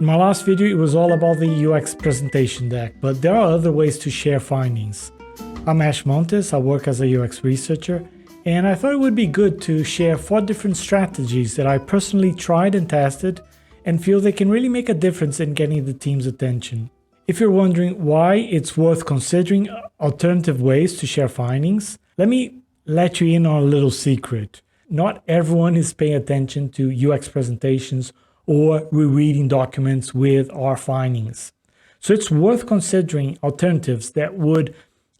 In my last video, it was all about the UX presentation deck, but there are other ways to share findings. I'm Ash Montes, I work as a UX researcher, and I thought it would be good to share 4 different strategies that I personally tried and tested and feel they can really make a difference in getting the team's attention. If you're wondering why it's worth considering alternative ways to share findings, let me let you in on a little secret. Not everyone is paying attention to UX presentations or rereading documents with our findings. So it's worth considering alternatives that would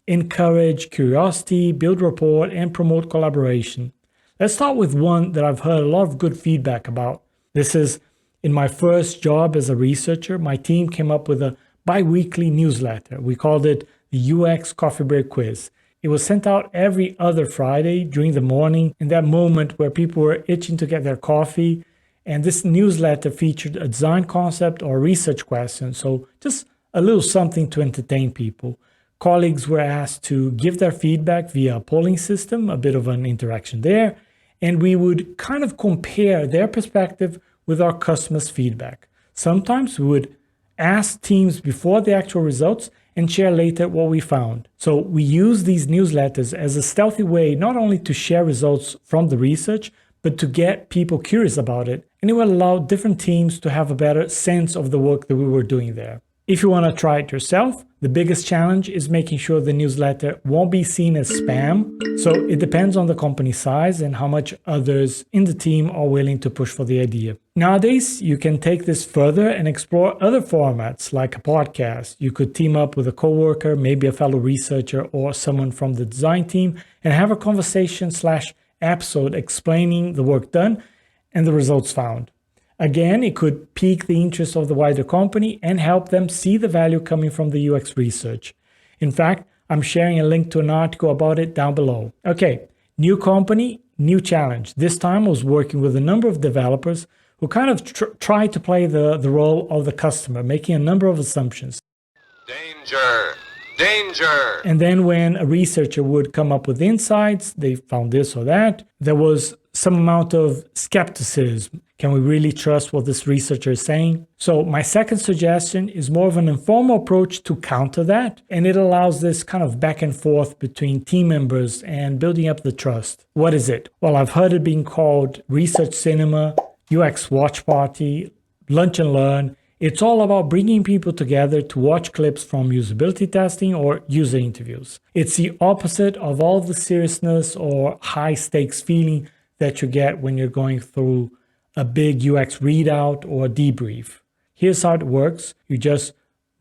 encourage curiosity, build rapport, and promote collaboration. Let's start with one that I've heard a lot of good feedback about. This is, in my first job as a researcher, my team came up with a bi-weekly newsletter. We called it the UX Coffee Break Quiz. It was sent out every other Friday during the morning, in that moment where people were itching to get their coffee. And this newsletter featured a design concept or research question, so just a little something to entertain people. Colleagues were asked to give their feedback via a polling system, a bit of an interaction there, and we would kind of compare their perspective with our customers' feedback. Sometimes we would ask teams before the actual results and share later what we found. So we use these newsletters as a stealthy way not only to share results from the research, but to get people curious about it, and it will allow different teams to have a better sense of the work that we were doing there. If you want to try it yourself, the biggest challenge is making sure the newsletter won't be seen as spam. So it depends on the company size and how much others in the team are willing to push for the idea. Nowadays, you can take this further and explore other formats like a podcast. You could team up with a coworker, maybe a fellow researcher or someone from the design team, and have a conversation/episode explaining the work done and the results found. Again, it could pique the interest of the wider company and help them see the value coming from the UX research. In fact, I'm sharing a link to an article about it down below. Okay, new company, new challenge. This time I was working with a number of developers who kind of tried to play the role of the customer, making a number of assumptions. Danger! Danger! And then when a researcher would come up with insights, they found this or that, there was some amount of skepticism. Can we really trust what this researcher is saying? So my second suggestion is more of an informal approach to counter that, and it allows this kind of back and forth between team members and building up the trust. What is it? Well, I've heard it being called research cinema, UX watch party, lunch and learn. It's all about bringing people together to watch clips from usability testing or user interviews. It's the opposite of all the seriousness or high stakes feeling that you get when you're going through a big UX readout or debrief. Here's how it works. You just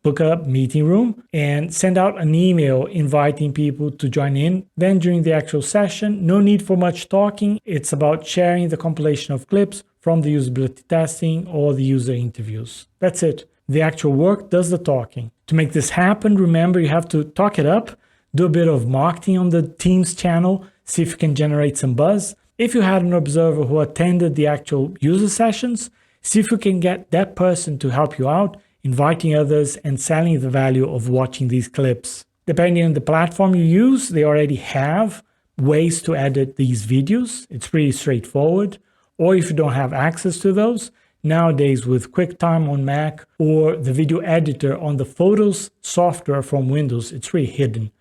book a meeting room and send out an email inviting people to join in. Then during the actual session, no need for much talking. It's about sharing the compilation of clips from the usability testing or the user interviews. That's it. The actual work does the talking. To make this happen, remember you have to talk it up, do a bit of marketing on the team's channel, see if you can generate some buzz. If you had an observer who attended the actual user sessions, see if you can get that person to help you out, inviting others and selling the value of watching these clips. Depending on the platform you use, they already have ways to edit these videos. It's pretty straightforward. Or if you don't have access to those, nowadays with QuickTime on Mac or the video editor on the Photos software from Windows, it's really hidden.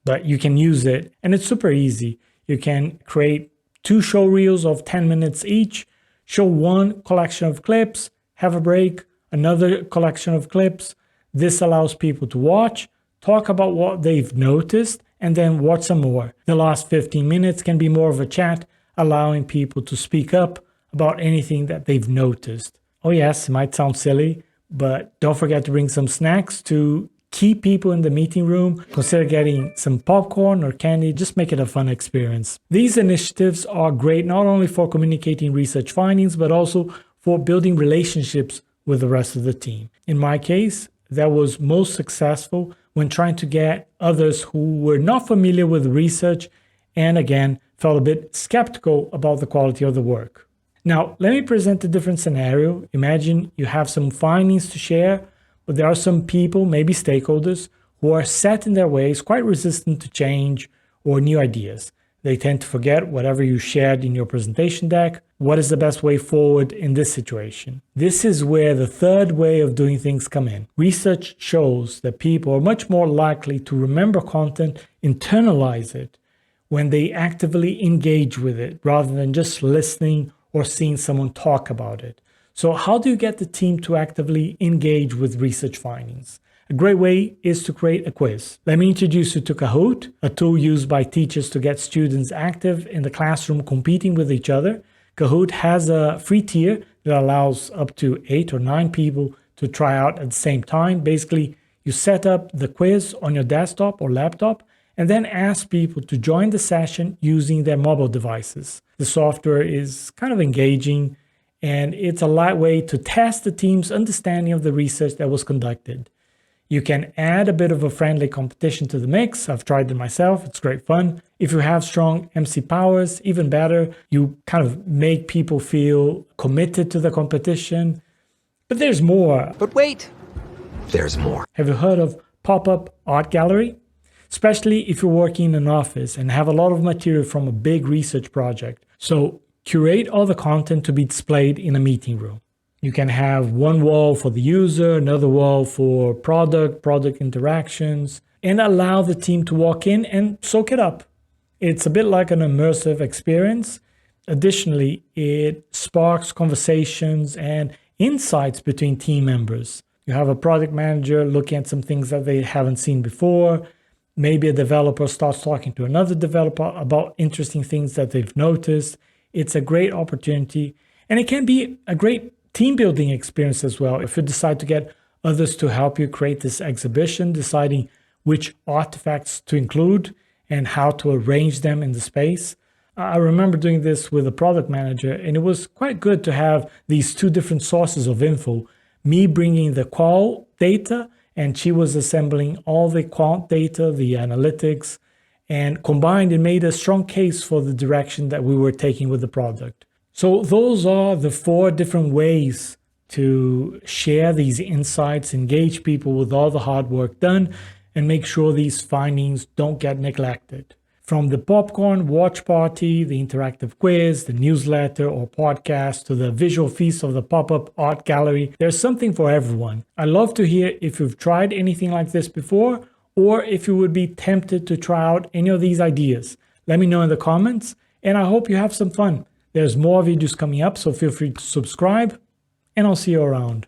But you can use it and it's super easy. You can create 2 show reels of 10 minutes each, show one collection of clips, have a break, another collection of clips. This allows people to watch, talk about what they've noticed, and then watch some more. The last 15 minutes can be more of a chat, allowing people to speak up about anything that they've noticed. Oh yes, it might sound silly, but don't forget to bring some snacks to keep people in the meeting room. Consider getting some popcorn or candy, just make it a fun experience. These initiatives are great not only for communicating research findings, but also for building relationships with the rest of the team. In my case, that was most successful when trying to get others who were not familiar with research and again, felt a bit skeptical about the quality of the work. Now, let me present a different scenario. Imagine you have some findings to share, but there are some people, maybe stakeholders, who are set in their ways, quite resistant to change or new ideas. They tend to forget whatever you shared in your presentation deck, what is the best way forward in this situation? This is where the third way of doing things come in. Research shows that people are much more likely to remember content, internalize it, when they actively engage with it rather than just listening or seeing someone talk about it. So how do you get the team to actively engage with research findings? A great way is to create a quiz. Let me introduce you to Kahoot, a tool used by teachers to get students active in the classroom competing with each other. Kahoot has a free tier that allows up to 8 or 9 people to try out at the same time. Basically, you set up the quiz on your desktop or laptop and then ask people to join the session using their mobile devices. The software is kind of engaging, and it's a light way to test the team's understanding of the research that was conducted. You can add a bit of a friendly competition to the mix. I've tried it myself. It's great fun. If you have strong MC powers, even better. You kind of make people feel committed to the competition. But there's more. But wait, there's more. Have you heard of pop-up art gallery? Especially if you're working in an office and have a lot of material from a big research project. So curate all the content to be displayed in a meeting room. You can have one wall for the user, another wall for product interactions, and allow the team to walk in and soak it up. It's a bit like an immersive experience. Additionally, it sparks conversations and insights between team members. You have a product manager looking at some things that they haven't seen before. Maybe a developer starts talking to another developer about interesting things that they've noticed. It's a great opportunity, and it can be a great team building experience as well. If you decide to get others to help you create this exhibition, deciding which artifacts to include and how to arrange them in the space. I remember doing this with a product manager, and it was quite good to have these two different sources of info. Me bringing the qual data, and she was assembling all the quant data, the analytics, and combined it made a strong case for the direction that we were taking with the product. So those are the 4 different ways to share these insights, engage people with all the hard work done, and make sure these findings don't get neglected. From the popcorn watch party, the interactive quiz, the newsletter or podcast, to the visual feast of the pop-up art gallery, there's something for everyone. I'd love to hear if you've tried anything like this before, or if you would be tempted to try out any of these ideas. Let me know in the comments, and I hope you have some fun. There's more videos coming up, so feel free to subscribe, and I'll see you around.